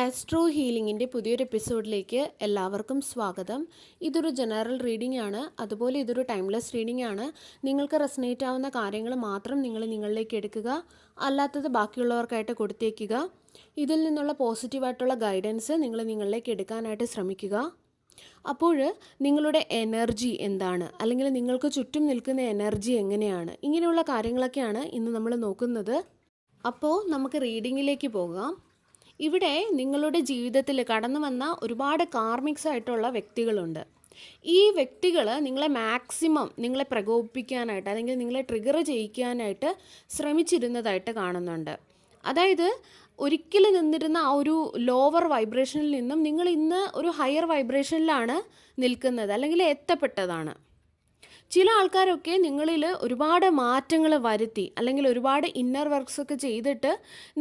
Astro ഹീലിംഗിൻ്റെ പുതിയൊരു എപ്പിസോഡിലേക്ക് എല്ലാവർക്കും സ്വാഗതം. ഇതൊരു ജനറൽ റീഡിംഗ് ആണ്, അതുപോലെ ഇതൊരു ടൈംലെസ് റീഡിംഗ് ആണ്. നിങ്ങൾക്ക് റെസനേറ്റ് ആവുന്ന കാര്യങ്ങൾ മാത്രം നിങ്ങളിലേക്ക് എടുക്കുക, അല്ലാത്തത് ബാക്കിയുള്ളവർക്കായിട്ട് കൊടുത്തേക്കുക. ഇതിൽ നിന്നുള്ള പോസിറ്റീവായിട്ടുള്ള ഗൈഡൻസ് നിങ്ങളിലേക്ക് എടുക്കാനായിട്ട് ശ്രമിക്കുക. അപ്പോൾ നിങ്ങളുടെ എനർജി എന്താണ്, അല്ലെങ്കിൽ നിങ്ങൾക്ക് ചുറ്റും നിൽക്കുന്ന എനർജി എങ്ങനെയാണ്, ഇങ്ങനെയുള്ള കാര്യങ്ങളൊക്കെയാണ് ഇന്ന് നമ്മൾ നോക്കുന്നത്. അപ്പോൾ നമുക്ക് റീഡിങ്ങിലേക്ക് പോകാം. ഇവിടെ നിങ്ങളുടെ ജീവിതത്തിൽ കടന്നു വന്ന ഒരുപാട് കാർമിക്സ് ആയിട്ടുള്ള വ്യക്തികളുണ്ട്. ഈ വ്യക്തികൾ നിങ്ങളെ മാക്സിമം നിങ്ങളെ പ്രകോപിപ്പിക്കാനായിട്ട് അല്ലെങ്കിൽ നിങ്ങളെ ട്രിഗർ ചെയ്യിക്കാനായിട്ട് ശ്രമിച്ചിരുന്നതായിട്ട് കാണുന്നുണ്ട്. അതായത് ഒരിക്കൽ നിന്നിരുന്ന ആ ഒരു ലോവർ വൈബ്രേഷനിൽ നിന്നും നിങ്ങൾ ഇന്ന് ഒരു ഹയർ വൈബ്രേഷനിലാണ് നിൽക്കുന്നത്, അല്ലെങ്കിൽ എത്തപ്പെട്ടതാണ്. ചില ആൾക്കാരൊക്കെ നിങ്ങളിൽ ഒരുപാട് മാറ്റങ്ങൾ വരുത്തി, അല്ലെങ്കിൽ ഒരുപാട് ഇന്നർ വർക്ക്സ് ഒക്കെ ചെയ്തിട്ട്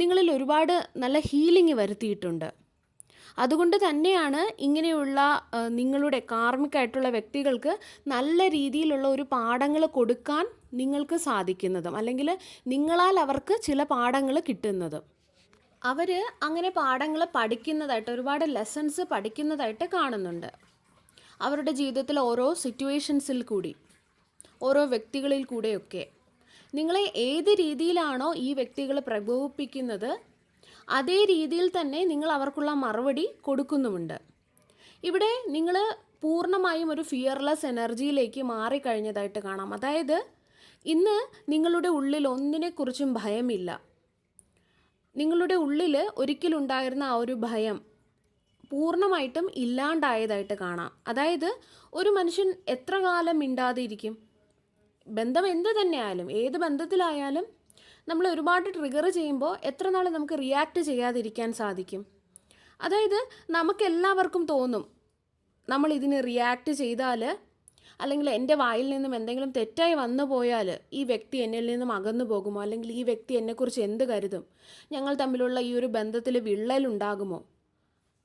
നിങ്ങളിൽ ഒരുപാട് നല്ല ഹീലിംഗ് വരുത്തിയിട്ടുണ്ട്. അതുകൊണ്ട് തന്നെയാണ് ഇങ്ങനെയുള്ള നിങ്ങളുടെ കാർമികമായിട്ടുള്ള വ്യക്തികൾക്ക് നല്ല രീതിയിലുള്ള ഒരു പാഠങ്ങൾ കൊടുക്കാൻ നിങ്ങൾക്ക് സാധിക്കുന്നതും, അല്ലെങ്കിൽ നിങ്ങളാൽ അവർക്ക് ചില പാഠങ്ങൾ കിട്ടുന്നതും. അവർ അങ്ങനെ പാഠങ്ങൾ പഠിക്കുന്നതായിട്ട്, ഒരുപാട് ലെസൺസ് പഠിക്കുന്നതായിട്ട് കാണുന്നുണ്ട്. അവരുടെ ജീവിതത്തിൽ ഓരോ സിറ്റുവേഷൻസിൽ കൂടി, ഓരോ വ്യക്തികളിൽ കൂടെയൊക്കെ നിങ്ങളെ ഏത് രീതിയിലാണോ ഈ വ്യക്തികൾ പ്രകോപിപ്പിക്കുന്നത്, അതേ രീതിയിൽ തന്നെ നിങ്ങൾ അവർക്കുള്ള മറുപടി കൊടുക്കുന്നുമുണ്ട്. ഇവിടെ നിങ്ങൾ പൂർണ്ണമായും ഒരു ഫിയർലെസ് എനർജിയിലേക്ക് മാറിക്കഴിഞ്ഞതായിട്ട് കാണാം. അതായത് ഇന്ന് നിങ്ങളുടെ ഉള്ളിൽ ഒന്നിനെക്കുറിച്ചും ഭയമില്ല. നിങ്ങളുടെ ഉള്ളിൽ ഒരിക്കലുണ്ടായിരുന്ന ആ ഒരു ഭയം പൂർണ്ണമായിട്ടും ഇല്ലാണ്ടായതായിട്ട് കാണാം. അതായത് ഒരു മനുഷ്യൻ എത്ര കാലം മിണ്ടാതെ ഇരിക്കും? ബന്ധം എന്ത് തന്നെയായാലും, ഏത് ബന്ധത്തിലായാലും നമ്മൾ ഒരുപാട് ട്രിഗർ ചെയ്യുമ്പോൾ എത്ര നാൾ നമുക്ക് റിയാക്ട് ചെയ്യാതിരിക്കാൻ സാധിക്കും? അതായത് നമുക്കെല്ലാവർക്കും തോന്നും, നമ്മൾ ഇതിന് റിയാക്ട് ചെയ്താൽ, അല്ലെങ്കിൽ എൻ്റെ വായിൽ നിന്നും എന്തെങ്കിലും തെറ്റായി വന്നു പോയാൽ ഈ വ്യക്തി എന്നിൽ നിന്നും അകന്നു പോകുമോ, അല്ലെങ്കിൽ ഈ വ്യക്തി എന്നെക്കുറിച്ച് എന്ത് കരുതും, ഞങ്ങൾ തമ്മിലുള്ള ഈ ഒരു ബന്ധത്തിൽ വിള്ളലുണ്ടാകുമോ,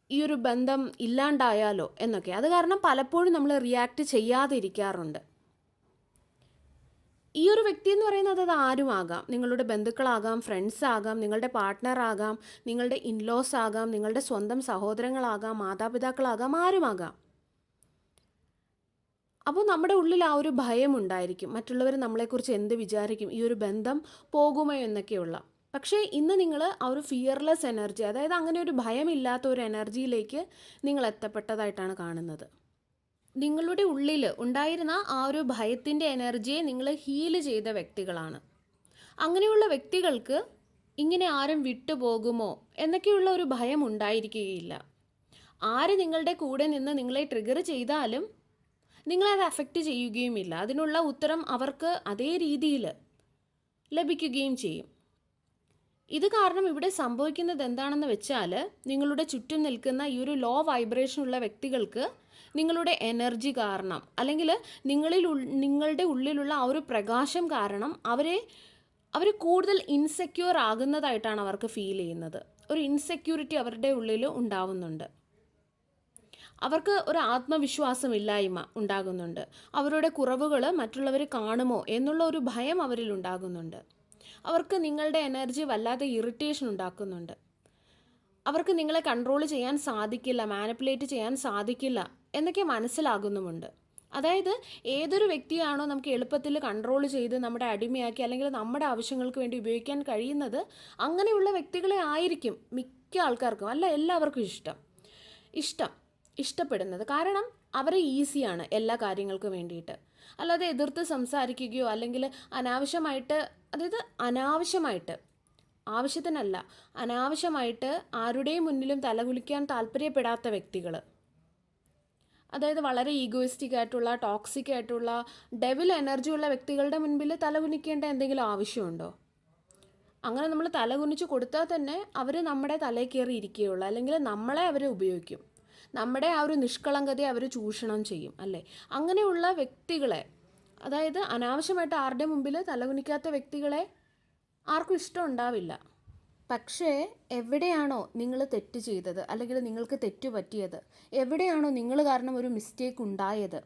ഈ ഒരു ബന്ധം ഇല്ലാണ്ടായാലോ എന്നൊക്കെ. അത് കാരണം പലപ്പോഴും നമ്മൾ റിയാക്ട് ചെയ്യാതിരിക്കാറുണ്ട്. ഈ ഒരു വ്യക്തി എന്ന് പറയുന്നത് അത് ആരുമാകാം. നിങ്ങളുടെ ബന്ധുക്കളാകാം, ഫ്രണ്ട്സ് ആകാം, നിങ്ങളുടെ പാർട്ട്ണർ ആകാം, നിങ്ങളുടെ ഇൻലോസ് ആകാം, നിങ്ങളുടെ സ്വന്തം സഹോദരങ്ങളാകാം, മാതാപിതാക്കളാകാം, ആരുമാകാം. അപ്പോൾ നമ്മുടെ ഉള്ളിൽ ആ ഒരു ഭയം ഉണ്ടായിരിക്കും, മറ്റുള്ളവർ നമ്മളെക്കുറിച്ച് എന്ത് വിചാരിക്കും, ഈ ഒരു ബന്ധം പോകുമോ എന്നൊക്കെയുള്ള. പക്ഷേ ഇന്ന് നിങ്ങൾ ആ ഒരു ഫിയർലെസ് എനർജി, അതായത് അങ്ങനെ ഒരു ഭയമില്ലാത്ത ഒരു എനർജിയിലേക്ക് നിങ്ങൾ എത്തപ്പെട്ടതായിട്ടാണ് കാണുന്നത്. നിങ്ങളുടെ ഉള്ളിൽ ഉണ്ടായിരുന്ന ആ ഒരു ഭയത്തിൻ്റെ എനർജിയെ നിങ്ങൾ ഹീല് ചെയ്ത വ്യക്തികളാണ്. അങ്ങനെയുള്ള വ്യക്തികൾക്ക് ഇങ്ങനെ ആരും വിട്ടുപോകുമോ എന്നൊക്കെയുള്ള ഒരു ഭയം ഉണ്ടായിരിക്കുകയില്ല. ആര് നിങ്ങളുടെ കൂടെ നിന്ന് നിങ്ങളെ ട്രിഗർ ചെയ്താലും നിങ്ങളത് അഫക്റ്റ് ചെയ്യുകയുമില്ല. അതിനുള്ള ഉത്തരം അവർക്ക് അതേ രീതിയിൽ ലഭിക്കുകയും ചെയ്യും. ഇത് കാരണം ഇവിടെ സംഭവിക്കുന്നത് എന്താണെന്ന് വെച്ചാൽ, നിങ്ങളുടെ ചുറ്റും നിൽക്കുന്ന ഈ ഒരു ലോ വൈബ്രേഷനുള്ള വ്യക്തികൾക്ക് നിങ്ങളുടെ എനർജി കാരണം, അല്ലെങ്കിൽ നിങ്ങളുടെ ഉള്ളിലുള്ള ആ ഒരു പ്രകാശം കാരണം അവർ കൂടുതൽ ഇൻസെക്യൂർ ആകുന്നതായിട്ടാണ് അവർക്ക് ഫീൽ ചെയ്യുന്നത്. ഒരു ഇൻസെക്യൂരിറ്റി അവരുടെ ഉള്ളിൽ ഉണ്ടാവുന്നുണ്ട്. അവർക്ക് ഒരു ആത്മവിശ്വാസമില്ലായ്മ ഉണ്ടാകുന്നുണ്ട്. അവരുടെ കുറവുകൾ മറ്റുള്ളവർ കാണുമോ എന്നുള്ള ഒരു ഭയം അവരിൽ ഉണ്ടാകുന്നുണ്ട്. അവർക്ക് നിങ്ങളുടെ എനർജി വല്ലാതെ ഇറിറ്റേഷൻ ഉണ്ടാക്കുന്നുണ്ട്. അവർക്ക് നിങ്ങളെ കൺട്രോൾ ചെയ്യാൻ സാധിക്കില്ല, മാനിപ്പുലേറ്റ് ചെയ്യാൻ സാധിക്കില്ല എന്നൊക്കെ മനസ്സിലാകുന്നുമുണ്ട്. അതായത് ഏതൊരു വ്യക്തിയാണോ നമുക്ക് എളുപ്പത്തിൽ കൺട്രോൾ ചെയ്ത് നമ്മുടെ അടിമയാക്കി, അല്ലെങ്കിൽ നമ്മുടെ ആവശ്യങ്ങൾക്ക് വേണ്ടി ഉപയോഗിക്കാൻ കഴിയുന്നത്, അങ്ങനെയുള്ള വ്യക്തികളെ ആയിരിക്കും മിക്ക ആൾക്കാർക്കും, അല്ല എല്ലാവർക്കും ഇഷ്ടപ്പെടുന്നത്. കാരണം അവരെ ഈസിയാണ് എല്ലാ കാര്യങ്ങൾക്കും വേണ്ടിയിട്ട്. അല്ലാതെ എതിർത്ത് സംസാരിക്കുകയോ, അല്ലെങ്കിൽ ആവശ്യത്തിനല്ല അനാവശ്യമായിട്ട് ആരുടെയും മുന്നിലും തലകുലിക്കാൻ താല്പര്യപ്പെടാത്ത വ്യക്തികൾ, അതായത് വളരെ ഈഗോയിസ്റ്റിക് ആയിട്ടുള്ള, ടോക്സിക് ആയിട്ടുള്ള, ഡെവിൽ എനർജി ഉള്ള വ്യക്തികളുടെ മുൻപിൽ തലകുനിക്കേണ്ട എന്തെങ്കിലും ആവശ്യമുണ്ടോ? അങ്ങനെ നമ്മൾ തലകുനിച്ച് കൊടുത്താൽ തന്നെ അവർ നമ്മുടെ തലയിൽ കയറി ഇരിക്കുകയുള്ളൂ, അല്ലെങ്കിൽ നമ്മളെ അവർ ഉപയോഗിക്കും. നമ്മുടെ ആ ഒരു നിഷ്കളങ്കതയെ അവർ ചൂഷണം ചെയ്യും, അല്ലേ? അങ്ങനെയുള്ള വ്യക്തികളെ, അതായത് അനാവശ്യമായിട്ട് ആരുടെ മുമ്പിൽ തലകുനിക്കാത്ത വ്യക്തികളെ ആർക്കും ഇഷ്ടം ഉണ്ടാവില്ല. പക്ഷേ എവിടെയാണോ നിങ്ങൾ തെറ്റ് ചെയ്തത്, അല്ലെങ്കിൽ നിങ്ങൾക്ക് തെറ്റ് പറ്റിയത്, എവിടെയാണോ നിങ്ങൾ കാരണം ഒരു മിസ്റ്റേക്ക് ഉണ്ടായത്,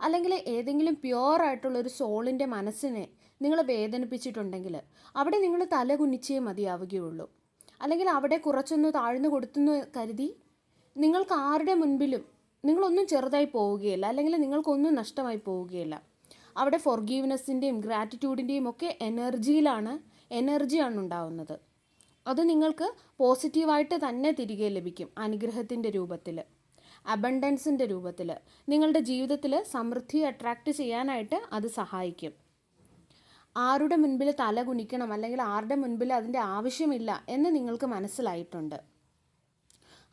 അല്ലെങ്കിൽ ഏതെങ്കിലും പ്യുവറായിട്ടുള്ളൊരു സോളിൻ്റെ മനസ്സിനെ നിങ്ങൾ വേദനിപ്പിച്ചിട്ടുണ്ടെങ്കിൽ അവിടെ നിങ്ങൾ തല കുനിച്ചേ മതിയാവുകയുള്ളൂ. അല്ലെങ്കിൽ അവിടെ കുറച്ചൊന്ന് താഴ്ന്നു കൊടുത്തെന്ന് കരുതി നിങ്ങൾക്ക് ആരുടെ മുൻപിലും നിങ്ങളൊന്നും ചെറുതായി പോവുകയില്ല, അല്ലെങ്കിൽ നിങ്ങൾക്കൊന്നും നഷ്ടമായി പോവുകയില്ല. അവിടെ ഫോർഗീവ്നെസ്സിൻ്റെയും ഗ്രാറ്റിറ്റ്യൂഡിൻ്റെയും ഒക്കെ എനർജിയാണ് ഉണ്ടാവുന്നത്. അത് നിങ്ങൾക്ക് പോസിറ്റീവായിട്ട് തന്നെ തിരികെ ലഭിക്കും. അനുഗ്രഹത്തിൻ്റെ രൂപത്തിൽ, അബണ്ടൻസിൻ്റെ രൂപത്തിൽ, നിങ്ങളുടെ ജീവിതത്തിൽ സമൃദ്ധി അട്രാക്റ്റ് ചെയ്യാനായിട്ട് അത് സഹായിക്കും. ആരുടെ മുൻപിൽ തല കുനിക്കണം അല്ലെങ്കിൽ ആരുടെ മുൻപിൽ അതിൻ്റെ ആവശ്യമില്ല എന്ന് നിങ്ങൾക്ക് മനസ്സിലായിട്ടുണ്ട്.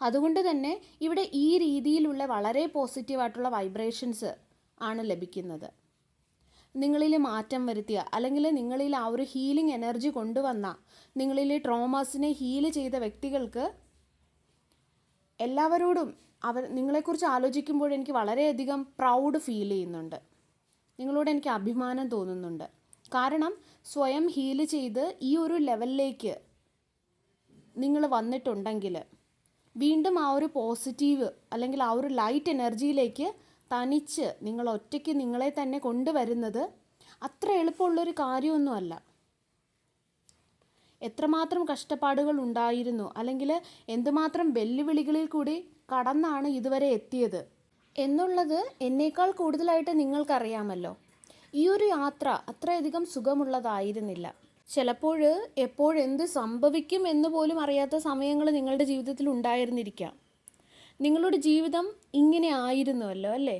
അതുകൊണ്ട് തന്നെ ഇവിടെ ഈ രീതിയിലുള്ള വളരെ പോസിറ്റീവായിട്ടുള്ള വൈബ്രേഷൻസ് ആണ് ലഭിക്കുന്നത്. നിങ്ങളിൽ മാറ്റം വരുത്തിയ അല്ലെങ്കിൽ നിങ്ങളിൽ ആ ഒരു ഹീലിംഗ് എനർജി കൊണ്ടുവന്ന, നിങ്ങളിൽ ട്രോമാസിനെ ഹീല് ചെയ്ത വ്യക്തികൾക്ക് എല്ലാവരോടും നിങ്ങളെക്കുറിച്ച് ആലോചിക്കുമ്പോൾ എനിക്ക് വളരെയധികം പ്രൗഡ് ഫീൽ ചെയ്യുന്നുണ്ട്. നിങ്ങളോട് എനിക്ക് അഭിമാനം തോന്നുന്നുണ്ട്. കാരണം സ്വയം ഹീല് ചെയ്ത് ഈ ഒരു ലെവലിലേക്ക് നിങ്ങൾ വന്നിട്ടുണ്ടെങ്കിൽ വീണ്ടും ആ ഒരു പോസിറ്റീവ് അല്ലെങ്കിൽ ആ ഒരു ലൈറ്റ് എനർജിയിലേക്ക് തനിച്ച് നിങ്ങൾ ഒറ്റയ്ക്ക് നിങ്ങളെ തന്നെ കൊണ്ടുവരുന്നത് അത്ര എളുപ്പമുള്ളൊരു കാര്യമൊന്നുമല്ല. എത്രമാത്രം കഷ്ടപ്പാടുകൾ ഉണ്ടായിരുന്നു, അല്ലെങ്കിൽ എന്തുമാത്രം വെല്ലുവിളികളിൽ കൂടി കടന്നാണ് ഇതുവരെ എത്തിയത് എന്നുള്ളത് എന്നേക്കാൾ കൂടുതലായിട്ട് നിങ്ങൾക്കറിയാമല്ലോ. ഈ ഒരു യാത്ര അത്രയധികം സുഖമുള്ളതായിരുന്നില്ല. ചിലപ്പോൾ എപ്പോഴെന്ത് സംഭവിക്കും എന്ന് പോലും അറിയാത്ത സമയങ്ങൾ നിങ്ങളുടെ ജീവിതത്തിൽ ഉണ്ടായിരുന്നിരിക്കാം. നിങ്ങളുടെ ജീവിതം ഇങ്ങനെ ആയിരുന്നുവല്ലോ അല്ലേ?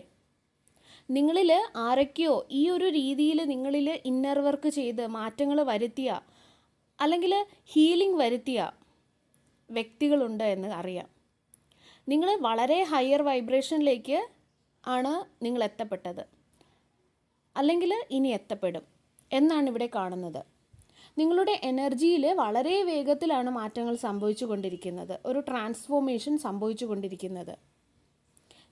നിങ്ങളിൽ ആരൊക്കെയോ ഈ ഒരു രീതിയിൽ നിങ്ങളിൽ ഇന്നർ വർക്ക് ചെയ്ത് മാറ്റങ്ങൾ വരുത്തിയ അല്ലെങ്കിൽ ഹീലിംഗ് വരുത്തിയ വ്യക്തികളുണ്ട് എന്ന് അറിയാം. നിങ്ങൾ വളരെ ഹയർ വൈബ്രേഷനിലേക്ക് ആണ് നിങ്ങൾ എത്തപ്പെട്ടത്, അല്ലെങ്കിൽ ഇനി എത്തപ്പെടും എന്നാണ് ഇവിടെ കാണുന്നത്. നിങ്ങളുടെ എനർജിയിൽ വളരെ വേഗത്തിലാണ് മാറ്റങ്ങൾ സംഭവിച്ചു കൊണ്ടിരിക്കുന്നത്, ഒരു ട്രാൻസ്ഫോർമേഷൻ സംഭവിച്ചു കൊണ്ടിരിക്കുന്നത്.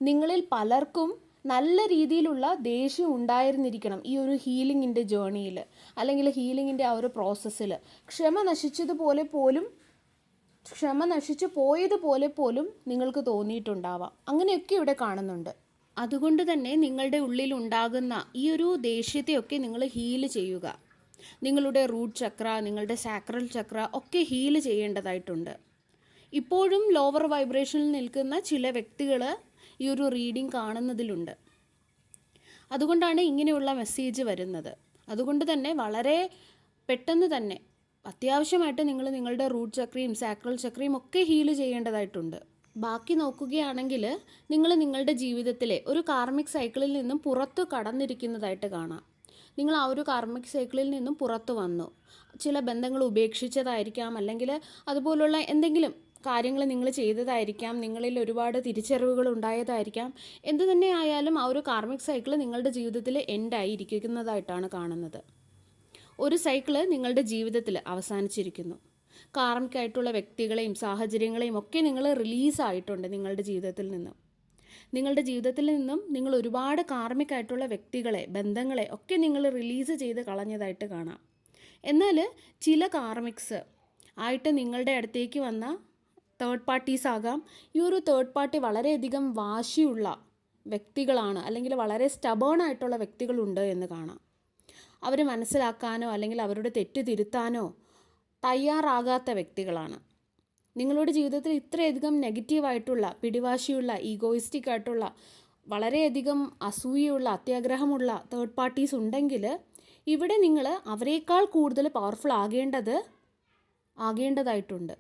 നിങ്ങളിൽ പലർക്കും നല്ല രീതിയിലുള്ള ദേഷ്യം ഉണ്ടായിരുന്നിരിക്കണം ഈ ഒരു ഹീലിങ്ങിൻ്റെ ജേണിയിൽ, അല്ലെങ്കിൽ ഹീലിങ്ങിൻ്റെ ആ ഒരു പ്രോസസ്സിൽ. ക്ഷമ നശിച്ചു പോയതുപോലെ പോലും നിങ്ങൾക്ക് തോന്നിയിട്ടുണ്ടാവാം. അങ്ങനെയൊക്കെ ഇവിടെ കാണുന്നുണ്ട്. അതുകൊണ്ട് തന്നെ നിങ്ങളുടെ ഉള്ളിൽ ഉണ്ടാകുന്ന ഈ ഒരു ദേഷ്യത്തെയൊക്കെ നിങ്ങൾ ഹീല് ചെയ്യുക. നിങ്ങളുടെ റൂട്ട് ചക്ര, നിങ്ങളുടെ സാക്രൽ ചക്ര ഒക്കെ ഹീല് ചെയ്യേണ്ടതായിട്ടുണ്ട്. ഇപ്പോഴും ലോവർ വൈബ്രേഷനിൽ നിൽക്കുന്ന ചില വ്യക്തികൾ ഈ ഒരു റീഡിംഗ് കാണുന്നതിലുണ്ട്. അതുകൊണ്ടാണ് ഇങ്ങനെയുള്ള മെസ്സേജ് വരുന്നത്. അതുകൊണ്ട് തന്നെ വളരെ പെട്ടെന്ന് തന്നെ അത്യാവശ്യമായിട്ട് നിങ്ങൾ നിങ്ങളുടെ റൂട്ട് ചക്രയും സാക്രൽ ചക്രയും ഒക്കെ ഹീല് ചെയ്യേണ്ടതായിട്ടുണ്ട്. ബാക്കി നോക്കുകയാണെങ്കിൽ നിങ്ങൾ നിങ്ങളുടെ ജീവിതത്തിലെ ഒരു കാർമിക് സൈക്കിളിൽ നിന്നും പുറത്തു കടന്നിരിക്കുന്നതായിട്ട് കാണാം. നിങ്ങൾ ആ ഒരു കാർമിക് സൈക്കിളിൽ നിന്നും പുറത്തു വന്നു. ചില ബന്ധങ്ങൾ ഉപേക്ഷിച്ചതായിരിക്കാം, അല്ലെങ്കിൽ അതുപോലുള്ള എന്തെങ്കിലും കാര്യങ്ങൾ നിങ്ങൾ ചെയ്തതായിരിക്കാം, നിങ്ങളിൽ ഒരുപാട് തിരിച്ചറിവുകൾ ഉണ്ടായതായിരിക്കാം. എന്തു തന്നെ ആയാലും ആ ഒരു കാർമിക് സൈക്കിൾ നിങ്ങളുടെ ജീവിതത്തിൽ എൻഡായിരിക്കുന്നതായിട്ടാണ് കാണുന്നത്. ഒരു സൈക്കിള് നിങ്ങളുടെ ജീവിതത്തിൽ അവസാനിച്ചിരിക്കുന്നു. കാർമികമായിട്ടുള്ള വ്യക്തികളെയും സാഹചര്യങ്ങളെയും ഒക്കെ നിങ്ങൾ റിലീസായിട്ടുണ്ട് നിങ്ങളുടെ ജീവിതത്തിൽ നിന്നും. നിങ്ങൾ ഒരുപാട് കാർമികമായിട്ടുള്ള വ്യക്തികളെ, ബന്ധങ്ങളെ ഒക്കെ നിങ്ങൾ റിലീസ് ചെയ്ത് കളഞ്ഞതായിട്ട് കാണാം. എന്നാൽ ചില കാർമിക്സ് ആയിട്ട് നിങ്ങളുടെ അടുത്തേക്ക് വന്ന തേർഡ് പാർട്ടീസ് ആകാം. ഈ ഒരു തേർഡ് പാർട്ടി വളരെയധികം വാശിയുള്ള വ്യക്തികളാണ്, അല്ലെങ്കിൽ വളരെ സ്റ്റബേൺ ആയിട്ടുള്ള വ്യക്തികളുണ്ട് എന്ന് കാണാം. അവർ മനസ്സിലാക്കാനോ അല്ലെങ്കിൽ അവരുടെ തെറ്റ് തിരുത്താനോ തയ്യാറാകാത്ത വ്യക്തികളാണ്. നിങ്ങളുടെ ജീവിതത്തിൽ ഇത്രയധികം നെഗറ്റീവായിട്ടുള്ള, പിടിവാശിയുള്ള, ഈഗോയിസ്റ്റിക് ആയിട്ടുള്ള, വളരെയധികം അസൂയുള്ള, അത്യാഗ്രഹമുള്ള തേർഡ് പാർട്ടീസ് ഉണ്ടെങ്കിൽ ഇവിടെ നിങ്ങൾ അവരെക്കാൾ കൂടുതൽ പവർഫുൾ ആകേണ്ടതായിട്ടുണ്ട്.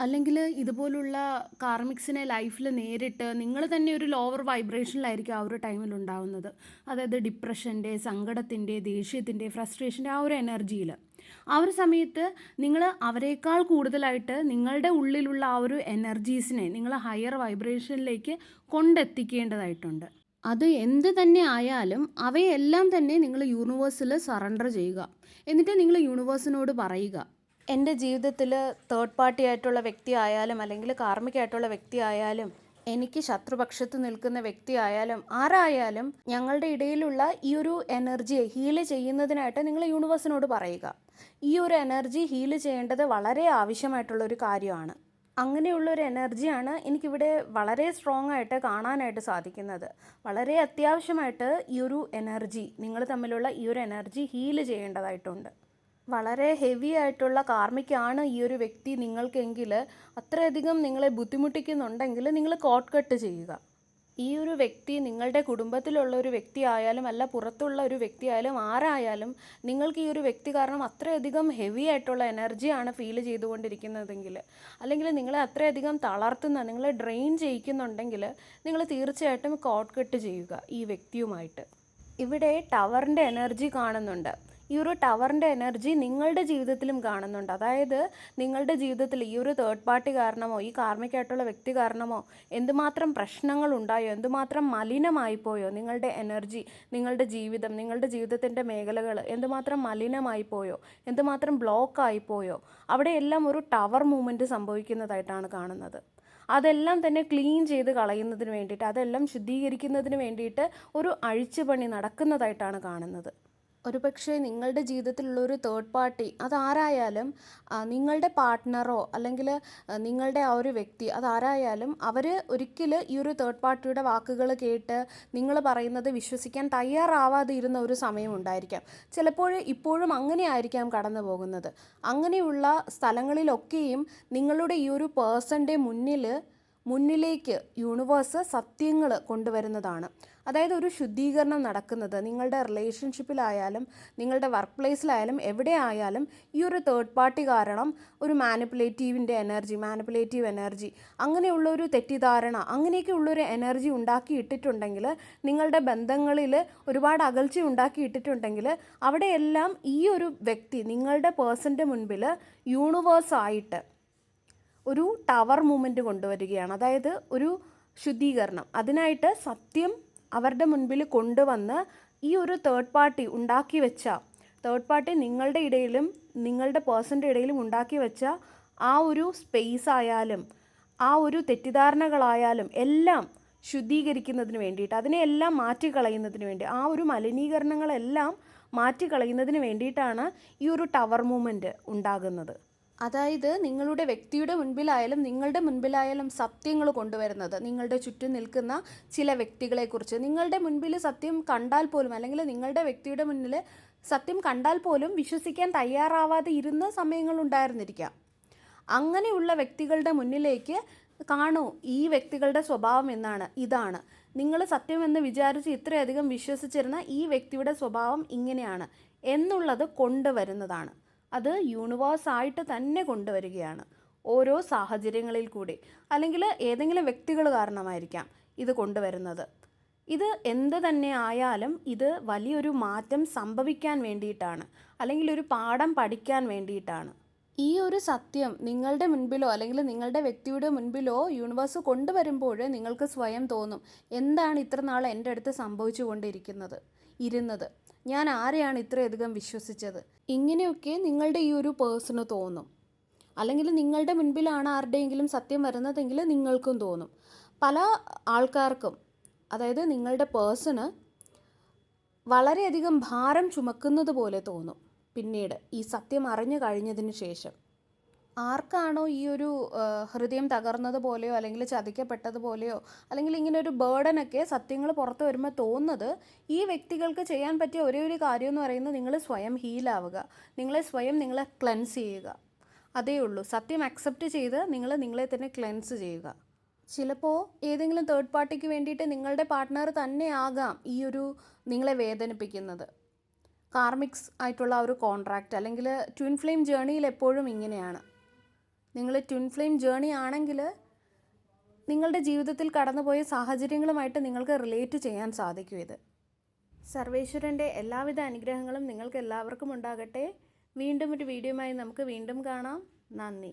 അല്ലെങ്കിൽ ഇതുപോലുള്ള കാർമിക്സിനെ ലൈഫിൽ നേരിട്ട് നിങ്ങൾ തന്നെ ഒരു ലോവർ വൈബ്രേഷനിലായിരിക്കും ആ ഒരു ടൈമിൽ ഉണ്ടാവുന്നത്. അതായത് ഡിപ്രഷൻ്റെ, സങ്കടത്തിൻ്റെ, ദേഷ്യത്തിൻ്റെ, ഫ്രസ്ട്രേഷൻ്റെ ആ ഒരു എനർജിയിൽ. ആ ഒരു സമയത്ത് നിങ്ങൾ അവരെക്കാൾ കൂടുതലായിട്ട് നിങ്ങളുടെ ഉള്ളിലുള്ള ആ ഒരു എനർജീസിനെ നിങ്ങൾ ഹയർ വൈബ്രേഷനിലേക്ക് കൊണ്ടെത്തിക്കേണ്ടതായിട്ടുണ്ട്. അത് എന്ത് തന്നെ ആയാലും അവയെല്ലാം തന്നെ നിങ്ങൾ യൂണിവേഴ്സിൽ സറണ്ടർ ചെയ്യുക. എന്നിട്ട് നിങ്ങൾ യൂണിവേഴ്സിനോട് പറയുക, എൻ്റെ ജീവിതത്തിൽ തേർഡ് പാർട്ടി ആയിട്ടുള്ള വ്യക്തി ആയാലും അല്ലെങ്കിൽ കാർമികമായിട്ടുള്ള വ്യക്തി ആയാലും എനിക്ക് ശത്രുപക്ഷത്ത് നിൽക്കുന്ന വ്യക്തി ആയാലും ആരായാലും ഞങ്ങളുടെ ഇടയിലുള്ള ഈ ഒരു എനർജിയെ ഹീല് ചെയ്യുന്നതിനായിട്ട് നിങ്ങൾ യൂണിവേഴ്സിനോട് പറയുക. ഈ ഒരു എനർജി ഹീല് ചെയ്യേണ്ടത് വളരെ ആവശ്യമായിട്ടുള്ളൊരു കാര്യമാണ്. അങ്ങനെയുള്ളൊരു എനർജിയാണ് എനിക്കിവിടെ വളരെ സ്ട്രോങ് ആയിട്ട് കാണാനായിട്ട് സാധിക്കുന്നത്. വളരെ അത്യാവശ്യമായിട്ട് ഈ ഒരു എനർജി, നിങ്ങൾ തമ്മിലുള്ള ഈ ഒരു എനർജി ഹീല് ചെയ്യേണ്ടതായിട്ടുണ്ട്. വളരെ ഹെവി ആയിട്ടുള്ള കാർമിക്കാണ് ഈ ഒരു വ്യക്തി നിങ്ങൾക്കെങ്കിൽ, അത്രയധികം നിങ്ങളെ ബുദ്ധിമുട്ടിക്കുന്നുണ്ടെങ്കിൽ നിങ്ങൾ കോട്ട് കട്ട് ചെയ്യുക. ഈ ഒരു വ്യക്തി നിങ്ങളുടെ കുടുംബത്തിലുള്ള ഒരു വ്യക്തി ആയാലും അല്ല പുറത്തുള്ള ഒരു വ്യക്തി ആയാലും ആരായാലും നിങ്ങൾക്ക് ഈ ഒരു വ്യക്തി കാരണം അത്രയധികം ഹെവി ആയിട്ടുള്ള എനർജിയാണ് ഫീൽ ചെയ്തുകൊണ്ടിരിക്കുന്നതെങ്കിൽ, അല്ലെങ്കിൽ നിങ്ങളെ അത്രയധികം തളർത്തുന്ന, നിങ്ങളെ ഡ്രെയിൻ ചെയ്യിക്കുന്നുണ്ടെങ്കിൽ നിങ്ങൾ തീർച്ചയായിട്ടും കോട്ട് കട്ട് ചെയ്യുക ഈ വ്യക്തിയുമായിട്ട്. ഇവിടെ ടവറിൻ്റെ എനർജി കാണുന്നുണ്ട്. ഈ ഒരു ടവറിൻ്റെ എനർജി നിങ്ങളുടെ ജീവിതത്തിലും കാണുന്നുണ്ട്. അതായത് നിങ്ങളുടെ ജീവിതത്തിൽ ഈ ഒരു തേർഡ് പാർട്ടി കാരണമോ ഈ കാർമികമായിട്ടുള്ള വ്യക്തി കാരണമോ എന്തുമാത്രം പ്രശ്നങ്ങൾ ഉണ്ടായോ, എന്തുമാത്രം മലിനമായി പോയോ നിങ്ങളുടെ എനർജി, നിങ്ങളുടെ ജീവിതം, നിങ്ങളുടെ ജീവിതത്തിൻ്റെ മേഖലകൾ എന്തുമാത്രം മലിനമായി പോയോ, എന്തുമാത്രം ബ്ലോക്കായി പോയോ, അവിടെയെല്ലാം ഒരു ടവർ മൂവ്മെൻറ്റ് സംഭവിക്കുന്നതായിട്ടാണ് കാണുന്നത്. അതെല്ലാം തന്നെ ക്ലീൻ ചെയ്ത് കളയുന്നതിന് വേണ്ടിയിട്ട്, അതെല്ലാം ശുദ്ധീകരിക്കുന്നതിന് വേണ്ടിയിട്ട് ഒരു അഴിച്ചുപണി നടക്കുന്നതായിട്ടാണ് കാണുന്നത്. ഒരുപക്ഷെ നിങ്ങളുടെ ജീവിതത്തിലുള്ള ഒരു തേർഡ് പാർട്ടി അതാരായാലും, നിങ്ങളുടെ പാർട്ട്ണറോ അല്ലെങ്കിൽ നിങ്ങളുടെ ആ ഒരു വ്യക്തി അതാരായാലും, അവർ ഒരിക്കൽ ഈ ഒരു തേർഡ് പാർട്ടിയുടെ വാക്കുകൾ കേട്ട് നിങ്ങൾ പറയുന്നത് വിശ്വസിക്കാൻ തയ്യാറാവാതെ ഇരുന്ന ഒരു സമയം ഉണ്ടായിരിക്കാം. ചിലപ്പോൾ ഇപ്പോഴും അങ്ങനെ ആയിരിക്കാം കടന്നു പോകുന്നത്. അങ്ങനെയുള്ള സ്ഥലങ്ങളിലൊക്കെയും നിങ്ങളുടെ ഈ ഒരു പേഴ്സൻ്റെ മുന്നിലേക്ക് യൂണിവേഴ്സ് സത്യങ്ങൾ കൊണ്ടുവരുന്നതാണ്. അതായത് ഒരു ശുദ്ധീകരണം നടക്കുന്നത് നിങ്ങളുടെ റിലേഷൻഷിപ്പിലായാലും നിങ്ങളുടെ വർക്ക് പ്ലേസിലായാലും എവിടെ ആയാലും ഈ ഒരു തേർഡ് പാർട്ടി കാരണം ഒരു മാനിപ്പുലേറ്റീവ് എനർജി അങ്ങനെയുള്ള ഒരു തെറ്റിദ്ധാരണ, അങ്ങനെയൊക്കെയുള്ളൊരു എനർജി ഉണ്ടാക്കിയിട്ടിട്ടുണ്ടെങ്കിൽ, നിങ്ങളുടെ ബന്ധങ്ങളിൽ ഒരുപാട് അകൽച്ച ഉണ്ടാക്കിയിട്ടിട്ടുണ്ടെങ്കിൽ, അവിടെയെല്ലാം ഈ ഒരു വ്യക്തി നിങ്ങളുടെ പേഴ്സൻ്റെ മുൻപിൽ യൂണിവേഴ്സായിട്ട് ഒരു ടവർ മൂവ്മെൻറ്റ് കൊണ്ടുവരികയാണ്. അതായത് ഒരു ശുദ്ധീകരണം, അതിനായിട്ട് സത്യം അവരുടെ മുൻപിൽ കൊണ്ടുവന്ന് ഈ ഒരു തേർഡ് പാർട്ടി ഉണ്ടാക്കി വെച്ച, തേർഡ് പാർട്ടി നിങ്ങളുടെ ഇടയിലും നിങ്ങളുടെ പേഴ്സൻ്റെ ഇടയിലും ഉണ്ടാക്കി വെച്ച ആ ഒരു സ്പേസ് ആയാലും ആ ഒരു തെറ്റിദ്ധാരണകളായാലും എല്ലാം ശുദ്ധീകരിക്കുന്നതിന് വേണ്ടിയിട്ട്, അതിനെയെല്ലാം മാറ്റിക്കളയുന്നതിന് വേണ്ടി, ആ ഒരു മലിനീകരണങ്ങളെല്ലാം മാറ്റിക്കളയുന്നതിന് വേണ്ടിയിട്ടാണ് ഈ ഒരു ടവർ മൂവ്മെൻറ്റ് ഉണ്ടാകുന്നത്. അതായത് നിങ്ങളുടെ വ്യക്തിയുടെ മുൻപിലായാലും നിങ്ങളുടെ മുൻപിലായാലും സത്യങ്ങൾ കൊണ്ടുവരുന്നത്, നിങ്ങളുടെ ചുറ്റും നിൽക്കുന്ന ചില വ്യക്തികളെക്കുറിച്ച് നിങ്ങളുടെ മുൻപിൽ സത്യം കണ്ടാൽ പോലും, അല്ലെങ്കിൽ നിങ്ങളുടെ വ്യക്തിയുടെ മുന്നിൽ സത്യം കണ്ടാൽ പോലും വിശ്വസിക്കാൻ തയ്യാറാവാതെ ഇരുന്ന സമയങ്ങളുണ്ടായിരുന്നിരിക്കാം. അങ്ങനെയുള്ള വ്യക്തികളുടെ മുന്നിലേക്ക് കാണൂ ഈ വ്യക്തികളുടെ സ്വഭാവം ഇതാണ്, നിങ്ങൾ സത്യമെന്ന് വിചാരിച്ച് ഇത്രയധികം വിശ്വസിച്ചിരുന്ന ഈ വ്യക്തിയുടെ സ്വഭാവം ഇങ്ങനെയാണ് എന്നുള്ളത് കൊണ്ടുവരുന്നതാണ്. അത് യൂണിവേഴ്സായിട്ട് തന്നെ കൊണ്ടുവരികയാണ് ഓരോ സാഹചര്യങ്ങളിൽ കൂടി, അല്ലെങ്കിൽ ഏതെങ്കിലും വ്യക്തികൾ കാരണമായിരിക്കാം ഇത് കൊണ്ടുവരുന്നത്. ഇത് എന്ത് തന്നെ ആയാലും ഇത് വലിയൊരു മാറ്റം സംഭവിക്കാൻ വേണ്ടിയിട്ടാണ്, അല്ലെങ്കിൽ ഒരു പാഠം പഠിക്കാൻ വേണ്ടിയിട്ടാണ്. ഈ ഒരു സത്യം നിങ്ങളുടെ മുൻപിലോ അല്ലെങ്കിൽ നിങ്ങളുടെ വ്യക്തിയുടെ മുൻപിലോ യൂണിവേഴ്സ് കൊണ്ടുവരുമ്പോൾ നിങ്ങൾക്ക് സ്വയം തോന്നും, എന്താണ് ഇത്ര നാൾ എൻ്റെ അടുത്ത് സംഭവിച്ചു കൊണ്ടിരിക്കുന്നത്, ഞാൻ ആരെയാണ് ഇത്രയധികം വിശ്വസിച്ചത്, ഇങ്ങനെയൊക്കെ നിങ്ങളുടെ ഈ ഒരു പേഴ്സണ് തോന്നും. അല്ലെങ്കിൽ നിങ്ങളുടെ മുൻപിലാണ് ആരുടെയെങ്കിലും സത്യം വരുന്നതെങ്കിൽ നിങ്ങൾക്കും തോന്നും. പല ആൾക്കാർക്കും, അതായത് നിങ്ങളുടെ പേഴ്സണ് വളരെയധികം ഭാരം ചുമക്കുന്നത് പോലെ തോന്നും പിന്നീട് ഈ സത്യം അറിഞ്ഞു കഴിഞ്ഞതിന് ശേഷം. ആർക്കാണോ ഈ ഒരു ഹൃദയം തകർന്നതുപോലെയോ അല്ലെങ്കിൽ ചതിക്കപ്പെട്ടതുപോലെയോ അല്ലെങ്കിൽ ഇങ്ങനെ ഒരു ബേർഡനൊക്കെ സത്യങ്ങൾ പുറത്ത് വരുമ്പോൾ തോന്നുന്നത്, ഈ വ്യക്തികൾക്ക് ചെയ്യാൻ പറ്റിയ ഒരേ ഒരു കാര്യം എന്ന് പറയുന്നത് നിങ്ങൾ സ്വയം ഹീലാവുക, നിങ്ങളെ ക്ലെൻസ് ചെയ്യുക. അതേ ഉള്ളൂ. സത്യം അക്സെപ്റ്റ് ചെയ്ത് നിങ്ങളെ തന്നെ ക്ലെൻസ് ചെയ്യുക. ചിലപ്പോൾ ഏതെങ്കിലും തേർഡ് പാർട്ടിക്ക് വേണ്ടിയിട്ട് നിങ്ങളുടെ പാർട്ട്ണർ തന്നെ ആകാം ഈ ഒരു നിങ്ങളെ വേദനിപ്പിക്കുന്നത്. കാർമിക്സ് ആയിട്ടുള്ള ഒരു കോൺട്രാക്റ്റ് അല്ലെങ്കിൽ ട്വിൻ ഫ്ലെയിം ജേണിയിൽ എപ്പോഴും ഇങ്ങനെയാണ്. നിങ്ങൾ ട്വിൻ ഫ്ലെയിം ജേണി ആണെങ്കിൽ നിങ്ങളുടെ ജീവിതത്തിൽ കടന്നുപോയ സാഹചര്യങ്ങളുമായിട്ട് നിങ്ങൾക്ക് റിലേറ്റ് ചെയ്യാൻ സാധിക്കും. ഇത് സർവേശ്വരൻ്റെ എല്ലാവിധ അനുഗ്രഹങ്ങളും നിങ്ങൾക്ക് എല്ലാവർക്കും ഉണ്ടാകട്ടെ. വീണ്ടും ഒരു വീഡിയോയുമായി നമുക്ക് വീണ്ടും കാണാം. നന്ദി.